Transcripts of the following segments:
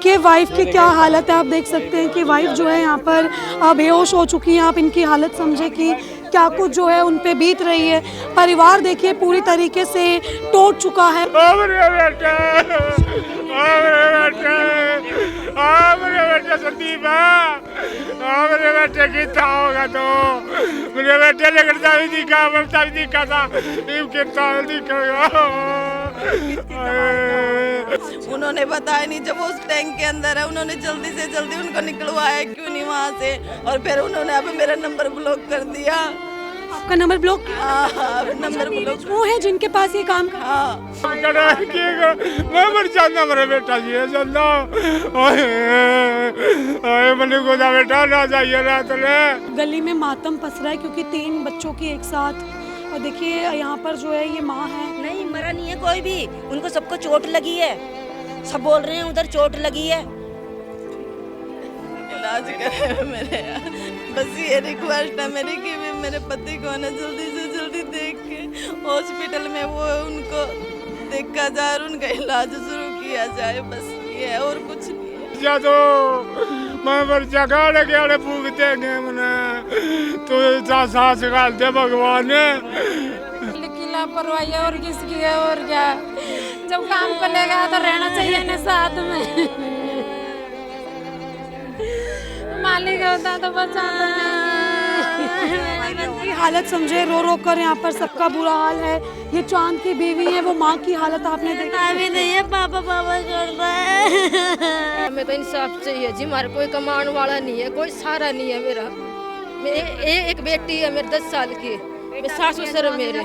देखिए वाइफ की क्या हालत है, आप देख सकते हैं कि वाइफ जो है यहाँ पर बेहोश हो चुकी हैं। आप इनकी हालत समझे कि क्या कुछ जो है उन पे बीत रही है। परिवार देखिए पूरी तरीके से टूट चुका है। संदीप मेरे बेटे की था होगा तो मेरे बेटे ने करता भी दिखा मरता भी दिखा था कितना दिखेगा। उन्होंने बताया नहीं, जब उस टैंक के अंदर है उन्होंने जल्दी से जल्दी उनको निकलवाया क्यों नहीं वहाँ से, और फिर उन्होंने अब मेरा नंबर ब्लॉक कर दिया। आपका नंबर ब्लॉक? नंबर ब्लॉक वो है जिनके पास ये काम का? मैं मर जाना मेरा बेटा जी चलना मैंने गोदा बेटा ना जाइए ना तो गली में मातम पस रहा है क्योंकि 3 बच्चों की एक साथ। और देखिए यहाँ पर जो है ये माँ है। नहीं मरा नहीं है कोई भी, उनको सबको चोट लगी है, सब बोल रहे हैं उधर चोट लगी है। इलाज करे मेरे, बस ये रिक्वेस्ट है मेरी कि मेरे पति को ना जल्दी से जल्दी देख के हॉस्पिटल में वो उनको देखा जाए और उनका इलाज शुरू किया जाए, बस ये है और कुछ नहीं है। तो मैं मर जगह लगे अरे भूखते हैं मने तो सांस गाल दे भगवान ने की लापरवाही और किसकी है और क्या। जब काम पे ले गया तो रहना चाहिए ना साथ में। मालिक होता तो बचाता की हालत समझे, रो रो कर यहाँ पर सबका बुरा हाल है। ये चांद की बीवी है, वो माँ की हालत आपने देखा भी नहीं है, पापा पापा कर रहा है। हमें तो इंसाफ चाहिए जी, हमारे कोई कमाने वाला नहीं है, कोई सहारा नहीं है मेरा। एक बेटी है मेरे 10 साल की, सास ससुर मेरे, मेरे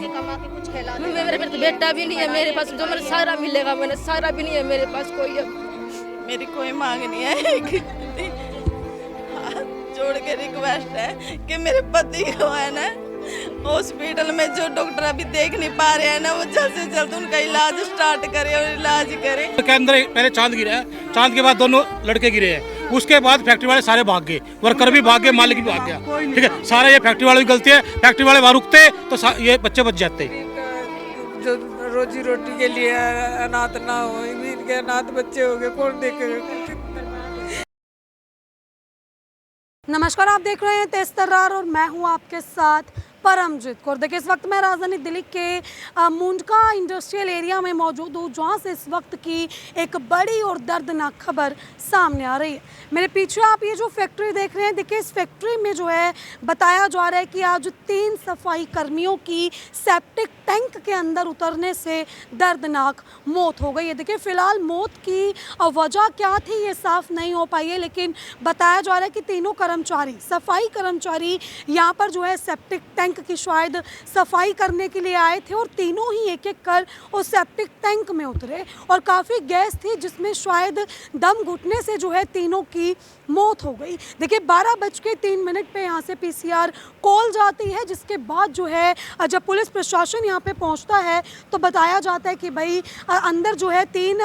तो बेटा भी नहीं है मेरे पास, जो मेरा सहारा मिलेगा मैंने सहारा भी नहीं है मेरे पास कोई। अब मेरी कोई मांग नहीं है, जोड़ के रिक्वेस्ट है कि मेरे पति को है ना हॉस्पिटल में जो डॉक्टर अभी देख नहीं पा रहे हैं ना, वो जल्द से जल्द उनका इलाज स्टार्ट करे और इलाज करे। के अंदर पहले चांद गिरा है, चांद के बाद दोनों लड़के गिरे हैं, उसके बाद फैक्ट्री वाले सारे भाग गए, वर्कर भी भाग गए, मालिक भी भाग गया। ठीक है, सारा ये फैक्ट्री वालों की गलती है। फैक्ट्री वाले वहाँ रुकते तो ये बच्चे बच जाते। जो रोजी रोटी के लिए अनाथ ना हो, इनके अनाथ बच्चे हो गए, कौन देखेगा। नमस्कार, आप देख रहे हैं तेज तर्रार और मैं हूं आपके साथ परमजीत कौर। देखिए इस वक्त मैं राजधानी दिल्ली के मुंडका इंडस्ट्रियल एरिया में मौजूद हूँ, जहाँ से इस वक्त की एक बड़ी और दर्दनाक खबर सामने आ रही है। मेरे पीछे आप ये जो फैक्ट्री देख रहे हैं, देखिए इस फैक्ट्री में जो है बताया जा रहा है कि आज 3 सफाई कर्मियों की सेप्टिक टैंक के अंदर उतरने से दर्दनाक मौत हो गई है। देखिए फिलहाल मौत की वजह क्या थी ये साफ नहीं हो पाई है, लेकिन बताया जा रहा है कि तीनों कर्मचारी, सफाई कर्मचारी यहाँ पर जो है सेप्टिक टैंक की शायद सफाई करने के लिए आए थे और तीनों ही एक एक कर उस सेप्टिक टैंक में उतरे और काफ़ी गैस थी जिसमें शायद दम घुटने से जो है तीनों की मौत हो गई। देखिए 12:03 पे यहाँ से पीसीआर कॉल जाती है, जिसके बाद जो है जब पुलिस प्रशासन यहाँ पे पहुँचता है तो बताया जाता है कि भाई अंदर जो है 3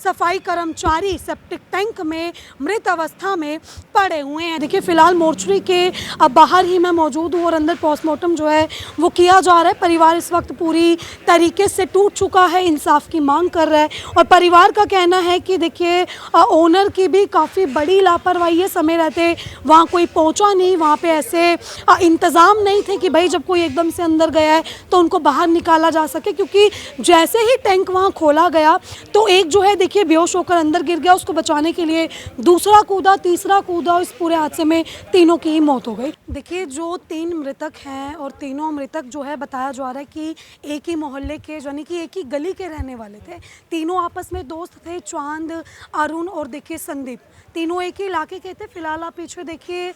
सफाई कर्मचारी सेप्टिक टैंक में मृत अवस्था में पड़े हुए हैं। देखिए फिलहाल मोर्चरी के बाहर ही मैं मौजूद हूँ और अंदर पोस्टमार्टम जो है वो किया जा रहा है। परिवार इस वक्त पूरी तरीके से टूट चुका है, इंसाफ की मांग कर रहा है और परिवार का कहना है कि देखिए ओनर की भी काफ़ी बड़ी लापरवाही है, समय रहते वहाँ कोई पहुँचा नहीं, वहाँ पे ऐसे इंतज़ाम नहीं थे कि भाई जब कोई एकदम से अंदर गया है तो उनको बाहर निकाला जा सके, क्योंकि जैसे ही टैंक वहाँ खोला गया तो एक जो है देखिए बेहोश होकर अंदर गिर गया, उसको बचाने के लिए दूसरा कूदा, तीसरा कूदा, इस पूरे हादसे में तीनों की ही मौत हो गई। देखिए जो 3 मृतक हैं और तीनों मृतक जो है बताया जा रहा है कि एक ही मोहल्ले के, यानी कि एक ही गली के रहने वाले थे। तीनों आपस में दोस्त थे, चांद, अरुण और देखिए संदीप, तीनों एक ही इलाके के थे। फिलहाल आप पीछे देखिए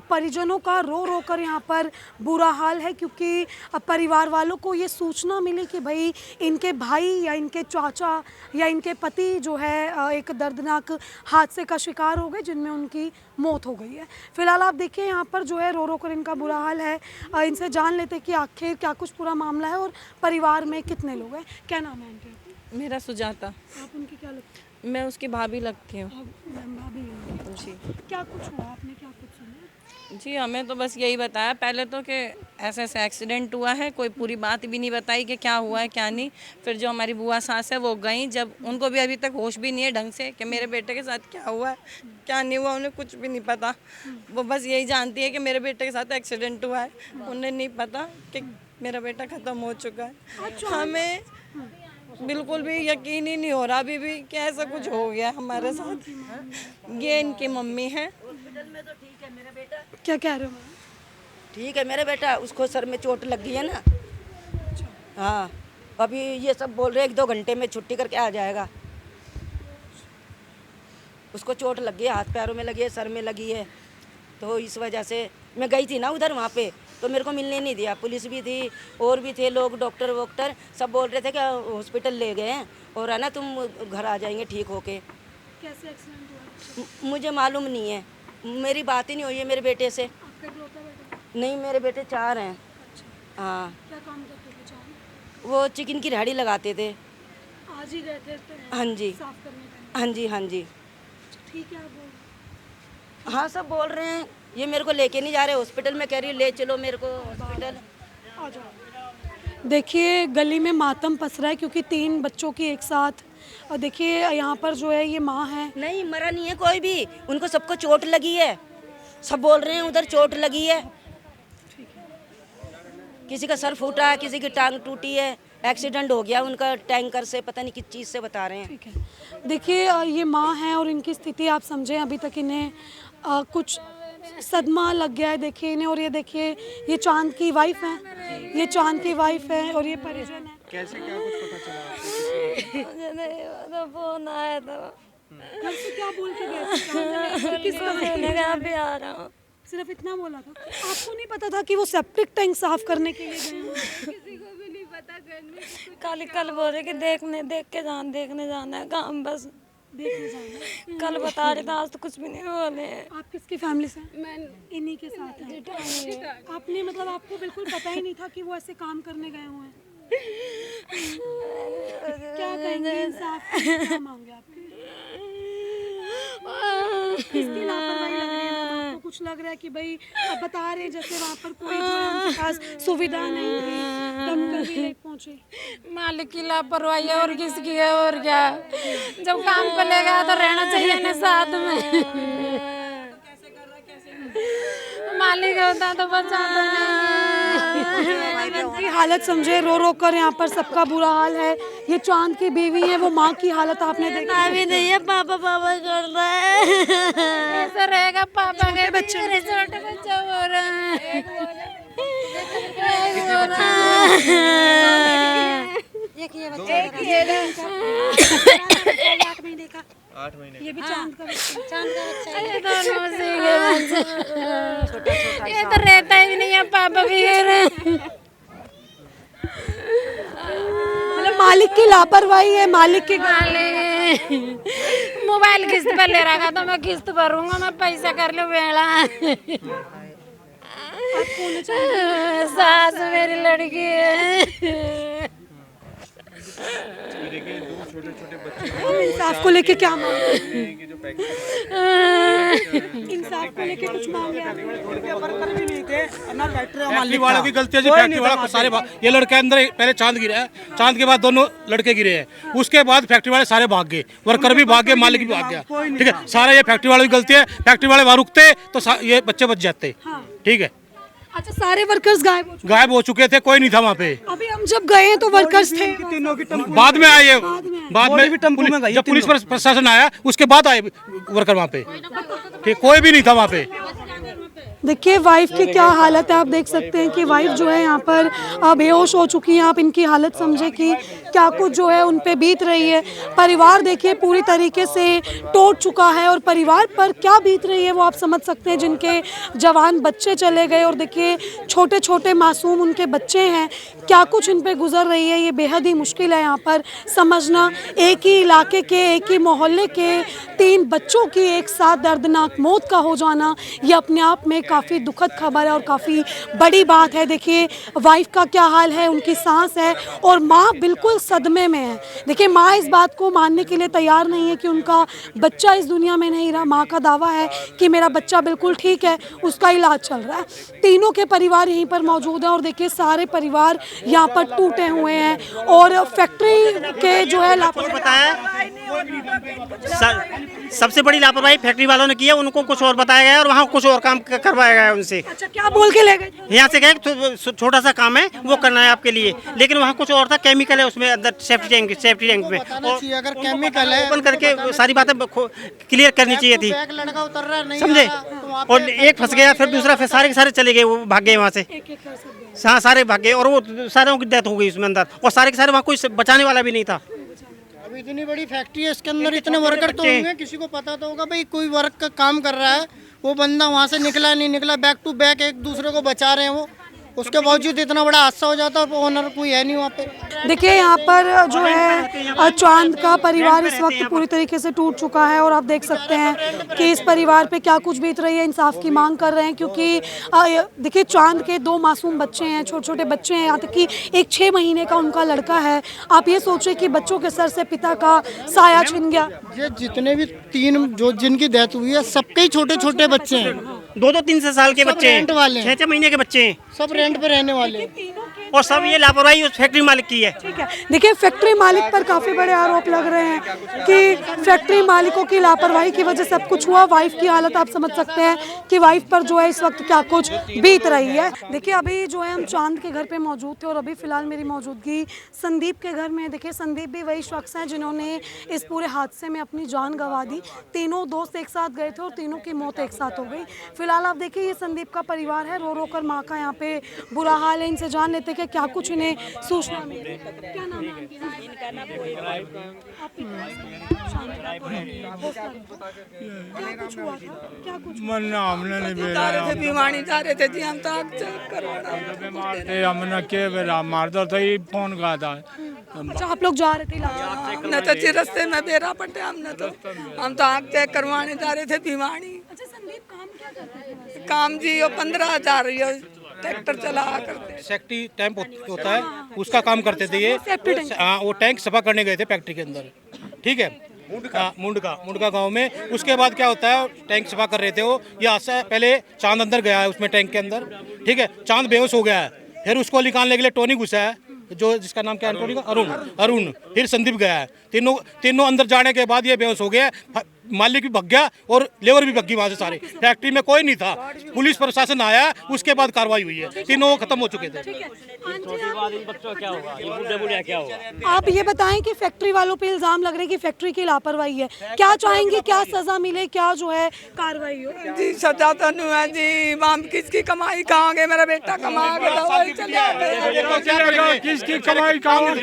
परिजनों का रो रो कर यहाँ पर बुरा हाल है, क्योंकि परिवार वालों को ये सूचना मिली कि भाई इनके भाई या इनके चाचा या इनके पति जो है एक दर्दनाक हादसे का शिकार हो गए, जिनमें उनकी मौत हो गई है। फिलहाल आप देखिए यहाँ पर जो है रो रो कर इनका बुरा हाल है। इनसे जान लेते कि आखिर क्या कुछ पूरा मामला है और परिवार में कितने लोग हैं। क्या नाम है इनके? मेरा सुजाता। आप उनकी क्या लगती? मैं उसकी भाभी लगती हूँ भाभी जी। क्या कुछ हुआ, आपने क्या कुछ सुना? जी हमें तो बस यही बताया पहले तो कि ऐसा ऐसा एक्सीडेंट हुआ है, कोई पूरी बात भी नहीं बताई कि क्या हुआ है क्या नहीं। फिर जो हमारी बुआ सास है वो गई, जब उनको भी अभी तक होश भी नहीं है ढंग से कि मेरे बेटे के साथ क्या हुआ है क्या नहीं हुआ, उन्हें कुछ भी नहीं पता। वो बस यही जानती है कि मेरे बेटे के साथ एक्सीडेंट हुआ है, उन्हें नहीं पता कि मेरा बेटा ख़त्म हो चुका है। हमें बिल्कुल भी यकीन ही नहीं हो रहा अभी भी कि ऐसा कुछ हो गया हमारे साथ। ये इनकी मम्मी है। क्या कह रहे हो? ठीक है मेरा बेटा, उसको सर में चोट लग गई है ना। हाँ, अभी ये सब बोल रहे हैं 1-2 घंटे में छुट्टी करके आ जाएगा। उसको चोट लग गई है, हाथ पैरों में लगी है, सर में लगी है, तो इस वजह से मैं गई थी ना उधर, वहाँ पे तो मेरे को मिलने नहीं दिया। पुलिस भी थी और भी थे लोग, डॉक्टर वॉक्टर सब बोल रहे थे कि हॉस्पिटल ले गए हैं और है ना तुम घर आ जाएंगे ठीक होके। कैसे एक्सीडेंट हुआ? मुझे मालूम नहीं है, मेरी बात ही नहीं हुई है मेरे बेटे से। आपका इकलौता बेटा? नहीं, मेरे बेटे 4 हैं। अच्छा, हाँ, क्या काम करते थे चार? वो चिकन की रेहड़ी लगाते थे। आज ही गए थे हाँ जी, साफ करने हाँ जी, हाँ जी। ठीक है, आप बोल। हाँ, सब बोल रहे हैं ये मेरे को लेके नहीं जा रहे हॉस्पिटल में, कह रही ले चलो मेरे को हॉस्पिटल। देखिए गली में मातम पस रहा है क्योंकि 3 बच्चों की एक साथ, और देखिए यहाँ पर जो है ये माँ है। नहीं, मरा नहीं है कोई भी, उनको सबको चोट लगी है, सब बोल रहे हैं उधर चोट लगी है। किसी का सर फूटा है, किसी की टांग टूटी है, एक्सीडेंट हो गया उनका टैंकर से, पता नहीं किस चीज़ से बता रहे हैं। ठीक है, देखिए ये माँ है और इनकी स्थिति आप समझें, अभी तक इन्हें कुछ सदमा लग गया है देखिए इन्हें। और ये देखिए ये चांद की वाइफ है, ये चांद की वाइफ है और ये परिजन है। कैसे क्या कुछ पता चला? मुझे नहीं पता, फोन आया था। घर से क्या बोल के गए थे? किसको मैंने कहा भी आ रहा हूँ, सिर्फ इतना बोला था? आपको नहीं पता था कि वो सेप्टिक टैंक साफ करने के लिए गए हैं? किसी को भी नहीं पता करने। कल बोल रहे कि देखने जाना है काम, बस देखने जाना। कल बता रहे थे, आज तो कुछ भी नहीं बोले। आप किसकी फैमिली से? मैं इन्हीं के साथ हैं। आपने मतलब आपको बिल्कुल पता ही नहीं था कि वो ऐसे काम करने गए हुए हैं? क्या कहेंगे इंसाफ के लिए? क्या मांगे आपके? किसकी लापरवाही लग रही है? आपको कुछ लग रहा है कि भाई अब बता रहे हैं जैसे वहाँ पर कोई जो है उनके पास सुविधा नहीं थी, दमकल भी नहीं पहुँचे? मालिक की लापरवाही है और किसकी है और क्या। जब काम पे ले गया तो रहना चाहिए ना साथ में। मालिक होता तो बचाता नहीं। की हालत समझे, रो रो कर यहाँ पर सबका बुरा हाल है। ये चांद की बीवी है, वो माँ की हालत आपने देखा भी नहीं है, पापा कर रहा है। ऐसा रहेगा पापा के बच्चे, मेरे छोटे बच्चे हो रहे हैं। देखा 8 महीने। ये भी चांद का बच्चा। ये दोनों उसी के बच्चे। ये तो रहता ही नहीं है पापा भी मतलब मालिक की लापरवाही है, मालिक की मालिक मोबाइल किस्त पर ले रखा था, तो मैं किस्त भरूंगा, मैं पैसा कर लूं बेड़ा। सास मेरी लड़की है। देखिए 2 छोटे-छोटे बच्चे हम इंसाफ को लेके क्या मांगे? हैं कि जो पैकेट इंसाफ को लेके कुछ मांगे आप? फैक्ट्री वालों की गलती है जी, फैक्ट्री वाला सारे ये लड़के अंदर पहले चांद गिरा है, चांद के बाद दोनों लड़के गिरे हैं, उसके बाद फैक्ट्री वाले सारे भाग गए, वर्कर भी भाग गए, मालिक भी भाग गया। ठीक है, सारा ये फैक्ट्री वालों की गलती है। फैक्ट्री वाले वहाँ रुकते तो ये बच्चे बच जाते। ठीक है, अच्छा सारे वर्कर्स गायब हो चुके थे, कोई नहीं था वहाँ पे। अभी हम जब गए हैं तो वर्कर्स थे। बाद में आए, बाद में जब पुलिस प्रशासन आया उसके बाद आए वर्कर वहाँ पे। ठीक, कोई भी नहीं था वहाँ पे। देखिए वाइफ की क्या हालत है, आप देख सकते हैं कि वाइफ जो है यहाँ पर बेहोश हो चुकी है। आप इनकी हालत समझे कि क्या कुछ जो है उन पे बीत रही है। परिवार देखिए पूरी तरीके से टूट चुका है और परिवार पर क्या बीत रही है वो आप समझ सकते हैं, जिनके जवान बच्चे चले गए और देखिए छोटे छोटे मासूम उनके बच्चे हैं, क्या कुछ इन पे गुजर रही है, ये बेहद ही मुश्किल है यहाँ पर समझना। एक ही इलाके के, एक ही मोहल्ले के 3 बच्चों की एक साथ दर्दनाक मौत का हो जाना, ये अपने आप में काफ़ी दुखद खबर है और काफ़ी बड़ी बात है। देखिए वाइफ का क्या हाल है, उनकी सांस है और माँ बिल्कुल सदमे में है। देखिए माँ इस बात को मानने के लिए तैयार नहीं है कि उनका बच्चा इस दुनिया में नहीं रहा। माँ का दावा है कि मेरा बच्चा बिल्कुल ठीक है, उसका इलाज चल रहा है। तीनों के परिवार यहीं पर मौजूद हैं और देखिए सारे परिवार यहाँ पर टूटे हुए हैं और फैक्ट्री के जो है सबसे बड़ी लापरवाही फैक्ट्री वालों ने की है। उनको कुछ और बताया गया और वहाँ कुछ और काम करवाया गया उनसे। अच्छा, क्या बोल के ले गए? यहाँ से गए तो छोटा सा काम है वो करना है आपके लिए, लेकिन वहाँ कुछ और था। केमिकल है उसमें अंदर, सेफ्टी टैंक में। अगर केमिकल है ओपन करके सारी बातें क्लियर करनी चाहिए थी, लड़का उतर रहा नहीं समझे। और एक फंस गया, फिर दूसरा, फिर सारे के सारे चले गए, वो भाग गए वहाँ से। हाँ, सारे भाग गए और वो सारों की डेथ हो गई उसमें अंदर, और सारे के सारे वहाँ कोई बचाने वाला भी नहीं था। अब इतनी बड़ी फैक्ट्री है, इसके अंदर इतने वर्कर तो होंगे, किसी को पता तो होगा भाई कोई वर्क का काम कर रहा है, वो बंदा वहाँ से निकला नहीं निकला, बैक टू बैक एक दूसरे को बचा रहे हैं वो, उसके बावजूद इतना बड़ा हादसा हो जाता है और ओनर कोई है नहीं वहाँ पे। देखिए यहाँ पर जो है चांद का परिवार इस वक्त पूरी तरीके से टूट चुका है और आप देख सकते हैं कि इस परिवार पे क्या कुछ बीत रही है। इंसाफ की मांग कर रहे हैं क्योंकि देखिए चांद के 2 मासूम बच्चे हैं, छोटे छोटे बच्चे हैं, यहाँ तक कि एक 6 महीने का उनका लड़का है। आप ये सोचें कि बच्चों के सर से पिता का साया छिन गया। ये जितने भी 3 जो जिनकी डेथ हुई है सबके ही छोटे छोटे बच्चे हैं, 2-3 साल के बच्चे हैं, रेंट वाले 6-6 महीने के बच्चे हैं, सब रेंट पे रहने वाले, और सब ये लापरवाही उस फैक्ट्री मालिक की है। ठीक है, देखिए फैक्ट्री मालिक पर काफ़ी बड़े आरोप लग रहे हैं कि फैक्ट्री मालिकों की लापरवाही की वजह से सब कुछ हुआ। वाइफ की हालत आप समझ सकते हैं कि वाइफ पर जो है इस वक्त क्या कुछ बीत रही है। देखिए अभी जो है हम चांद के घर पे मौजूद थे और अभी फिलहाल मेरी मौजूदगी संदीप के घर में है। देखिए संदीप भी वही शख्स हैं जिन्होंने इस पूरे हादसे में अपनी जान गंवा दी। तीनों दोस्त एक साथ गए थे और तीनों की मौत एक साथ हो गई। फिलहाल आप देखिए ये संदीप का परिवार है, रो रो कर माँ का यहाँ पे बुरा हाल है। इनसे जान लेते कि क्या कुछ इन्हें सूचना मिली। क्या नाम है क्या कुछ हुआ था? क्या कुछ मरना हमने नहीं जा रहे थे, भिवानी जा रहे थे जी, हम तो हमने के बेरा मार दो तो ही फोन कहा था। अच्छा, आप लोग जा रहे थे इलाज? हमने तो जी रास्ते में बेरा पटे, हम तो आँख चेक करवाने जा रहे थे भिवानी। अच्छा, संदीप काम क्या कर रहा है? काम जी वो 15,000 ट्रैक्टर चला करते। सेफ्टी टैंक होता है, उसका काम करते थे ये। हाँ, वो टैंक सफा करने गए थे फैक्ट्री के अंदर, ठीक है, मुंडका गांव में। उसके बाद क्या होता है, टैंक सफा कर रहे थे वो, यहाँ से पहले चांद अंदर गया है उसमें टैंक के अंदर, ठीक है। चांद बेहोश हो गया है, फिर उसको निकालने के लिए टोनी घुसा है, जो जिसका नाम क्या है टोनी का, अरुण। फिर संदीप गया है। तीनों अंदर जाने के बाद ये बेहोश हो गया। मालिक भी भग गया और लेबर भी भग गई वहाँ से सारे। फैक्ट्री में कोई नहीं था, पुलिस प्रशासन आया, उसके बाद कार्रवाई हुई है। तीनों खत्म हो चुके थे। आप ये बताएं कि फैक्ट्री वालों पे इल्जाम लग रहे हैं कि फैक्ट्री की लापरवाही है, क्या चाहेंगे, क्या सजा मिले, क्या जो है कार्रवाई हो? जी सजा तो नहीं है जी, हम किसकी कमाई खाओगे, मेरा बेटा कमा के दवाई चला किसकी कमाई कहाँ?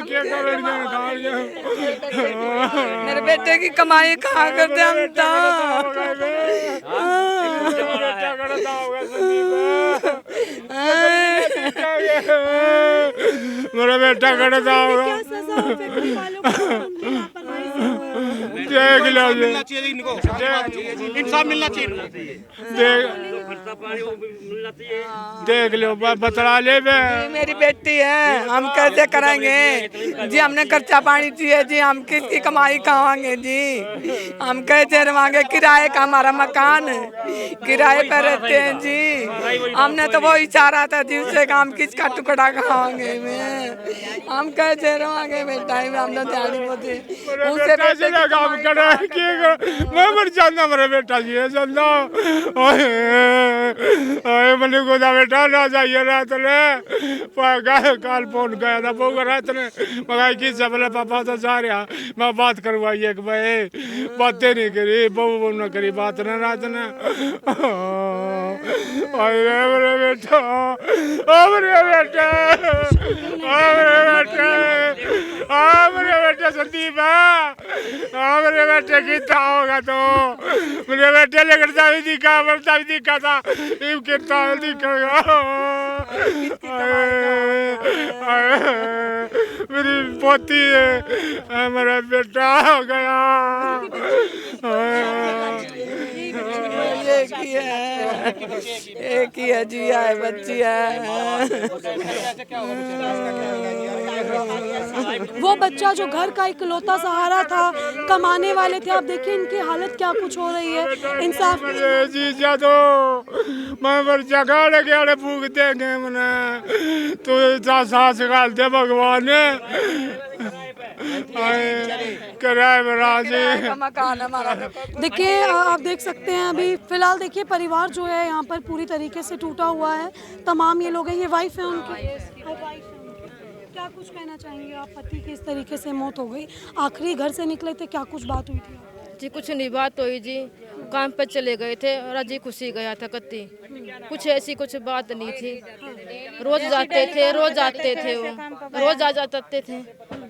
क्या मेरे बेटे की कमाई कहाँ करते हम तो। मेरा बेटा करता होगा। इंसाफ मिलना चाहिए। देख लो बतला ले। मेरी बेटी है, हम कैसे करेंगे जी, हमने खर्चा पानी चाहिए जी, हम किसकी कमाई खावांगे जी, हम कैसे रवांगे। किराए का हमारा मकान किराए पर रहते हैं जी, हमने तो वो ही चाहा था जी, उससे हम किसका टुकड़ा खावांगे में, हम कैसे रवांगे बेटा। हम तो ध्यान होते उनसे काम करे मैं मर जाना, मेरा बेटा जी है जाना। मैंने गोदा बेटा ना जाइए रात ने काल फोन गया था वो रात ने मगाई की सब पापा तो जा रहा, मैं बात करवाई एक भाई, बातें नहीं करी, बहू न करी बात न रात ने। मेरे बेटा, मेरे बेटा, मेरे बेटा, मेरे बेटे संदीप है, मेरे बेटे की था होगा तो मेरे बेटे लगता भी दिखा, मरता भी दिखा था, इन कितना दिखेगा। मेरी पोती है, मेरा बेटा हो गया। एक ही है, एक ही है जी, है बच्ची है। वो बच्चा जो घर का इकलौता सहारा था, कमाने वाले थे, अब देखिए इनकी हालत क्या कुछ हो रही है। इंसाफ जी जा तो मैं बच्चा गाड़े गाड़े फूक देंगे मने तो सास गाल दे भगवान कराए राजे। मकान हमारा देखिए आप देख सकते हैं अभी फिलहाल देखिए परिवार जो है यहाँ पर पूरी तरीके से टूटा हुआ है। तमाम ये लोग हैं, ये वाइफ है उनकी, क्या कुछ कहना चाहेंगे आप? पति की इस तरीके से मौत हो गई, आखिरी घर से निकले थे, क्या कुछ बात हुई थी? जी कुछ नहीं बात हुई जी, काम पर चले गए थे, राजी खुशी गया था कत्ती, कुछ ऐसी कुछ बात नहीं थी। रोज जाते थे, रोज आते थे, वो रोज आ जाते थे।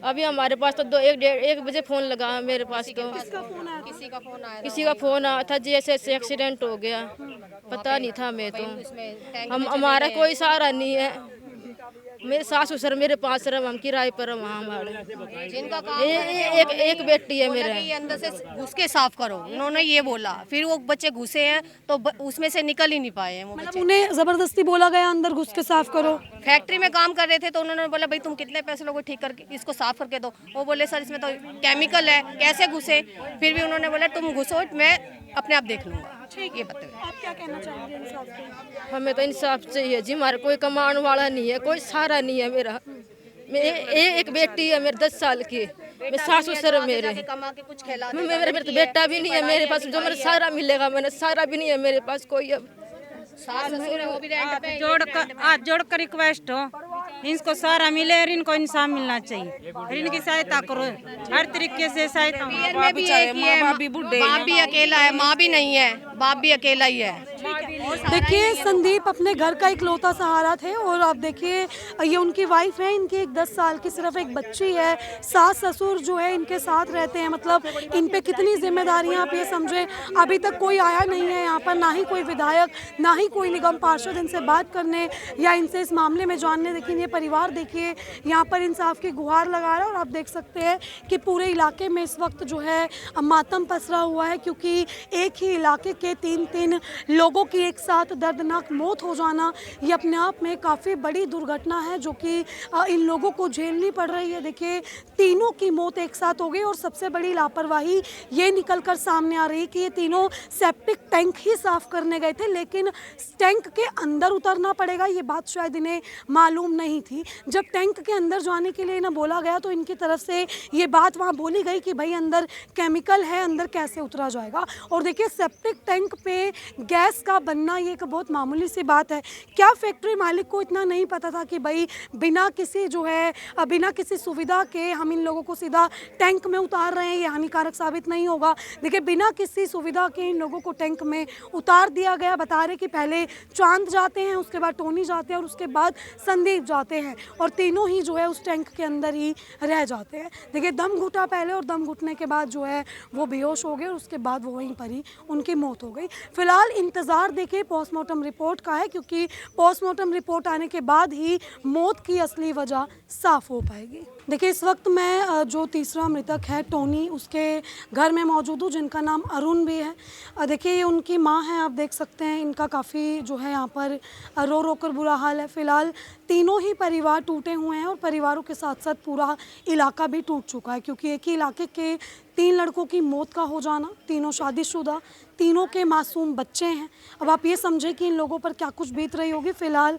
अभी हमारे पास तो 1 बजे फोन लगा मेरे पास, तो किसी का फोन आया था जी, ऐसे ऐसे एक्सीडेंट हो गया, पता नहीं था मैं तो। हमारा कोई सहारा नहीं है, मेरे सास ससुर मेरे पास रहे, हम किराए पर वहाँ हमारे जिनका काम एक बेटी है मेरे। ये अंदर से घुस के साफ करो, उन्होंने ये बोला, फिर वो बच्चे घुसे हैं तो उसमें से निकल ही नहीं पाए हैं वो मतलब बच्चे। उन्हें जबरदस्ती बोला गया अंदर घुस के साफ करो? फैक्ट्री में काम कर रहे थे तो उन्होंने बोला भाई तुम कितने पैसे लोगे, ठीक करके इसको साफ करके दो। वो बोले सर इसमें तो केमिकल है, कैसे घुसे? फिर भी उन्होंने बोला तुम घुसो, मैं अपने आप देख लूंगा। ये बताइए आप क्या कहना चाहेंगे इंसाफ के? हमें तो इंसाफ चाहिए जी, हमारे कोई कमाने वाला नहीं है, कोई सहारा नहीं है मेरा। एक बेटी है मेरे 10 साल की, मैं सास ससुर मेरे, कमा के कुछ खिला मेरे तो बेटा भी नहीं है मेरे पास, जो मेरा सहारा मिलेगा, मैंने सहारा भी नहीं है मेरे पास कोई। अब सास ससुर है वो भी रेंट पे। हाथ जोड़ कर रिक्वेस्ट हो, इनको सहारा मिले और इनको इंसाफ मिलना चाहिए और इनकी सहायता करो, हर तरीके से सहायता। पीयर में भी एक ही है, बाप भी अकेला है, माँ भी नहीं है, बाप भी अकेला ही है। देखिए संदीप अपने घर का इकलौता सहारा थे और आप देखिए ये उनकी वाइफ है, इनकी एक 10 साल की सिर्फ एक बच्ची है, सास ससुर जो है इनके साथ रहते हैं। मतलब इन पे कितनी जिम्मेदारियां आप ये समझें। अभी तक कोई आया नहीं है यहाँ पर, ना ही कोई विधायक, ना ही कोई निगम पार्षद इनसे बात करने या इनसे इस मामले में जानने। लेकिन ये परिवार देखिए यहाँ पर इंसाफ की गुहार लगा रहा है और आप देख सकते हैं कि पूरे इलाके में इस वक्त जो है मातम पसरा हुआ है, क्योंकि एक ही इलाके के 3 लोगों की एक साथ दर्दनाक मौत हो जाना ये अपने आप में काफ़ी बड़ी दुर्घटना है जो कि इन लोगों को झेलनी पड़ रही है। देखिए तीनों की मौत एक साथ हो गई और सबसे बड़ी लापरवाही ये निकल कर सामने आ रही है कि ये तीनों सेप्टिक टैंक ही साफ करने गए थे, लेकिन टैंक के अंदर उतरना पड़ेगा ये बात शायद इन्हें मालूम नहीं थी। जब टैंक के अंदर जाने के लिए इन्हें बोला गया तो इनकी तरफ से ये बात वहाँ बोली गई कि भाई अंदर केमिकल है, अंदर कैसे उतरा जाएगा। और देखिए सेप्टिक टैंक पे गैस का बनना ये एक बहुत मामूली सी बात है। क्या फैक्ट्री मालिक को इतना नहीं पता था कि भाई बिना किसी जो है बिना किसी सुविधा के हम इन लोगों को सीधा टैंक में उतार रहे हैं, ये हानिकारक साबित नहीं होगा। देखिए बिना किसी सुविधा के इन लोगों को टैंक में उतार दिया गया। बता रहे कि पहले चांद जाते हैं, उसके बाद टोनी जाते हैं और उसके बाद संदीप जाते हैं और तीनों ही जो है उस टैंक के अंदर ही रह जाते हैं। देखिए दम घुटा पहले और दम घुटने के बाद जो है वो बेहोश हो गए और उसके बाद वो वहीं पर ही उनकी मौत हो गई। फिलहाल इंतज़ार देखिए पोस्टमार्टम रिपोर्ट का है, क्योंकि पोस्टमार्टम रिपोर्ट आने के बाद ही मौत की असली वजह साफ हो पाएगी। देखिए इस वक्त मैं जो तीसरा मृतक है टोनी, उसके घर में मौजूद हूँ जिनका नाम अरुण भी है। देखिए ये उनकी माँ है, आप देख सकते हैं इनका काफ़ी जो है यहाँ पर रो रो कर बुरा हाल है। फ़िलहाल तीनों ही परिवार टूटे हुए हैं और परिवारों के साथ साथ पूरा इलाका भी टूट चुका है, क्योंकि एक ही इलाके के 3 लड़कों की मौत का हो जाना, तीनों शादीशुदा, तीनों के मासूम बच्चे हैं। अब आप ये समझें कि इन लोगों पर क्या कुछ बीत रही होगी। फ़िलहाल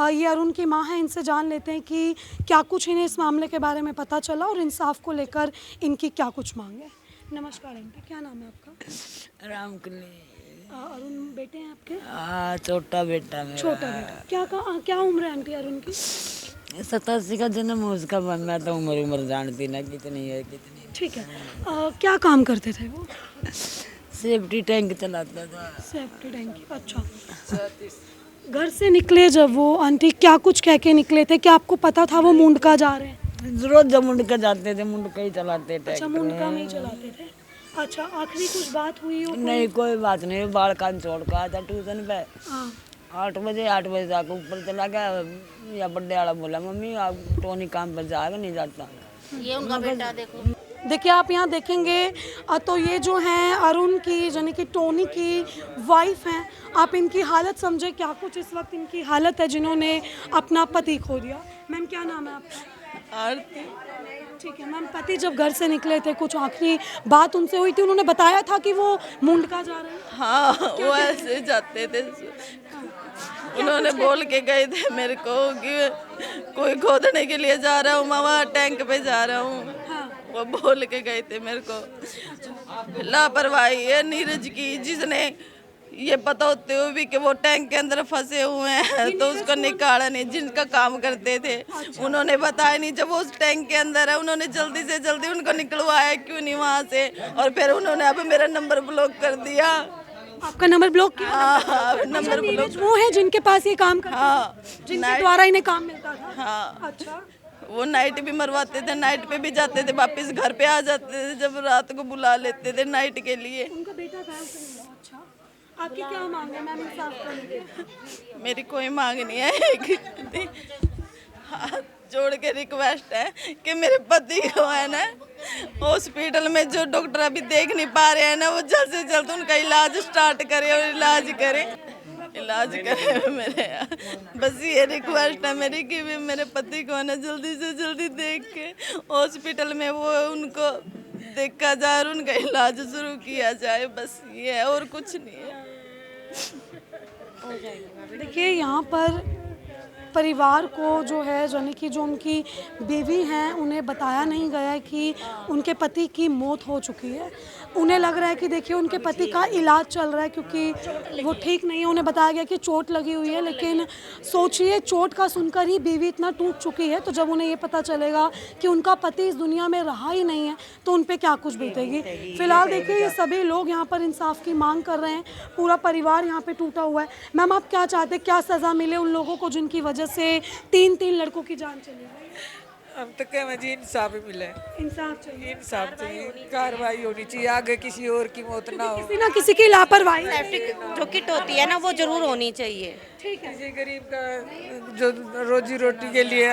ये अरुण की माँ है, इनसे जान लेते हैं कि क्या कुछ इन्हें इस मामले के बारे में पता चला और इंसाफ को लेकर इनकी क्या कुछ मांग है। नमस्कार आंटी, क्या नाम है आपका? रामकली। अरुण बेटे हैं आपके? छोटा बेटा मेरा। छोटा बेटा। क्या उम्र है आंटी अरुण की? 87 का जन्म है उसका। मैं तो उम्र जानती ना कितनी है कितनी। ठीक है। क्या काम करते थे वो? सेफ्टी टैंक चलाता था। Safety tank. अच्छा। घर से निकले जब वो आंटी क्या कुछ कह के निकले थे? क्या आपको पता था वो मुंडका जा रहे हैं? रोज जब मुंडका जाते थे मुंडका ही चलाते थे। अच्छा मुंडका में ही चलाते थे। अच्छा आखिरी कुछ बात हुई हो? नहीं कोई बात नहीं। बाल कान छोड़ कर आया था ट्यूशन पे। 8 बजे तक ऊपर चला गया। या बर्थडे वाला बोला मम्मी आप टोनी काम पर जाएगा नहीं जाता। ये उनका बेटा देखो। देखिए आप यहाँ देखेंगे तो ये जो हैं अरुण की यानी कि टोनी की वाइफ हैं, आप इनकी हालत समझे क्या कुछ इस वक्त इनकी हालत है जिन्होंने अपना पति खो दिया। मैम क्या नाम है आपका? आरती। ठीक है मैम, पति जब घर से निकले थे कुछ आखिरी बात उनसे हुई थी, उन्होंने बताया था कि वो मुंडका जा रहे हैं? हाँ वो ऐसे जाते थे, उन्होंने बोल के गए थे मेरे को कि कोई खोदने के लिए जा रहा हूँ मामा, टैंक पे जा रहा हूँ। वो बोल के गए थे मेरे को। लापरवाही है नीरज की, जिसने ये पता होते हुए भी कि वो टैंक के अंदर फंसे हुए हैं तो उसको निकाला नहीं। जिनका काम करते थे उन्होंने बताया नहीं, जब वो उस टैंक के अंदर है उन्होंने जल्दी से जल्दी उनको निकलवाया क्यों नहीं वहाँ से, और फिर उन्होंने अब मेरा नंबर ब्लॉक कर दिया। आपका नंबर ब्लॉक किया? हाँ नंबर ब्लॉक। वो है जिनके पास ये काम करते हाँ थे, जिनके द्वारा इन्हें काम मिलता था? हाँ अच्छा, वो नाइट भी मरवाते थे, नाइट पे भी जाते थे, वापस घर पे आ जाते थे जब रात को बुला लेते थे नाइट के लिए। उनका बेटा था? अच्छा, आपकी क्या मांग है मैम इंसाफ करने की? मेरी कोई मांग नहीं है, हाथ जोड़ के रिक्वेस्ट है कि मेरे पति को है ना हॉस्पिटल में जो डॉक्टर अभी देख नहीं पा रहे हैं ना, वो जल्द से जल्द उनका इलाज स्टार्ट करे और इलाज करे मेरे। बस ये रिक्वेस्ट है मेरी कि मेरे पति को ना जल्दी से जल्दी देख के हॉस्पिटल में वो उनको देखा जाए और उनका इलाज शुरू किया जाए, बस ये है और कुछ नहीं है। देखिए यहाँ पर परिवार को जो है यानी कि जो उनकी बीवी हैं उन्हें बताया नहीं गया है कि उनके पति की मौत हो चुकी है। उन्हें लग रहा है कि देखिए उनके पति का इलाज चल रहा है क्योंकि वो ठीक नहीं है। उन्हें बताया गया कि चोट लगी हुई है, लेकिन सोचिए चोट का सुनकर ही बीवी इतना टूट चुकी है, तो जब उन्हें ये पता चलेगा कि उनका पति इस दुनिया में रहा ही नहीं है तो उन पर क्या कुछ बीतेगी। फिलहाल देखिए ये सभी लोग यहाँ पर इंसाफ की मांग कर रहे हैं, पूरा परिवार यहाँ पर टूटा हुआ है। मैम आप क्या चाहते हैं, क्या सज़ा मिले उन लोगों को जिनकी वजह से 3 लड़कों की जान चली गई? हम तो कहें जी इंसाफ मिले, इंसाफ चाहिए, इंसाफ चाहिए, कार्रवाई होनी चाहिए, आगे किसी और की मौत ना हो, किसी ना किसी की लापरवाही जो किट होती है ना वो जरूर होनी चाहिए। ठीक है, किसी गरीब का जो रोजी रोटी के लिए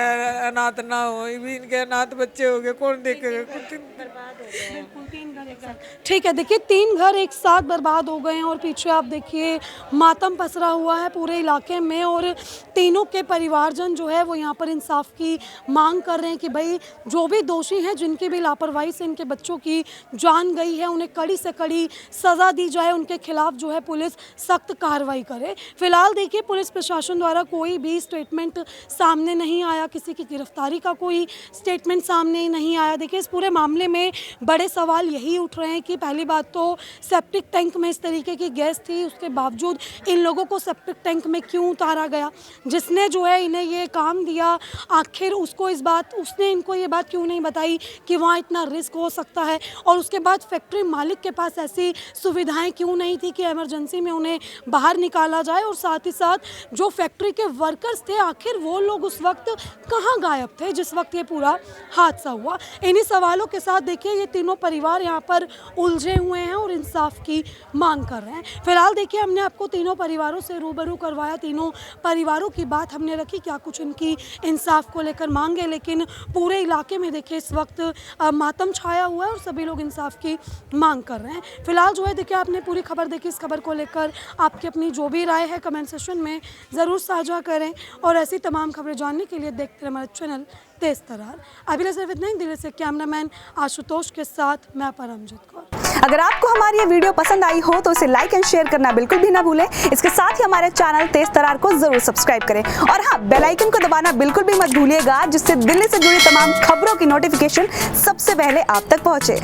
अनाथ ना हो, भी इनके अनाथ बच्चे हो गए कौन देखेगा, बर्बाद हो गए। बिल्कुल 3 घर एक साथ। ठीक है, देखिए 3 घर एक साथ बर्बाद हो गए हैं और पीछे आप देखिए मातम पसरा हुआ है पूरे इलाके में, और तीनों के परिवारजन जो है वो यहाँ पर इंसाफ की मांग कर रहे हैं कि भाई जो भी दोषी हैं, जिनकी भी लापरवाही से इनके बच्चों की जान गई है, उन्हें कड़ी से कड़ी सज़ा दी जाए, उनके खिलाफ जो है पुलिस सख्त कार्रवाई करे। फिलहाल देखिए पुलिस प्रशासन द्वारा कोई भी स्टेटमेंट सामने नहीं आया, किसी की गिरफ्तारी का कोई स्टेटमेंट सामने नहीं आया। देखिए इस पूरे मामले में बड़े सवाल यही उठ रहे हैं कि पहली बात तो सेप्टिक टैंक में इस तरीके की गैस थी, उसके बावजूद इन लोगों को सेप्टिक टैंक में क्यों उतारा गया? जिसने जो है इन्हें ये काम दिया आखिर उसने इनको ये बात क्यों नहीं बताई कि वहाँ इतना रिस्क हो सकता है? और उसके बाद फैक्ट्री मालिक के पास ऐसी सुविधाएं क्यों नहीं थी कि इमरजेंसी में उन्हें बाहर निकाला जाए? और साथ ही साथ जो फैक्ट्री के वर्कर्स थे आखिर वो लोग उस वक्त कहाँ गायब थे जिस वक्त ये पूरा हादसा हुआ? इन्हीं सवालों के साथ देखिए ये तीनों परिवार यहाँ पर उलझे हुए हैं और इंसाफ की मांग कर रहे हैं। फिलहाल देखिए हमने आपको तीनों परिवारों से रूबरू करवाया, तीनों परिवारों की बात हमने रखी, क्या कुछ इनकी इंसाफ को लेकर मांगे, लेकिन पूरे इलाके में देखिए इस वक्त मातम छाया हुआ है और सभी लोग इंसाफ की मांग कर रहे हैं। फिलहाल जो है देखिए आपने पूरी खबर देखी, इस खबर को लेकर आपकी अपनी जो भी राय है कमेंट सेक्शन में ज़रूर साझा करें और ऐसी तमाम खबरें जानने के लिए देखते रहे हमारा चैनल तेज तरार। अभी सिर्फ नहीं, दिल्ली से कैमरामैन आशुतोष के साथ मैं परमजीत कौर। अगर आपको हमारी ये वीडियो पसंद आई हो तो इसे लाइक एंड शेयर करना बिल्कुल भी ना भूलें। इसके साथ ही हमारे चैनल तेज तरार को जरूर सब्सक्राइब करें और हाँ, बेल आइकन को दबाना बिल्कुल भी मत भूलिएगा, जिससे दिल्ली से जुड़ी तमाम खबरों की नोटिफिकेशन सबसे पहले आप तक पहुंचे।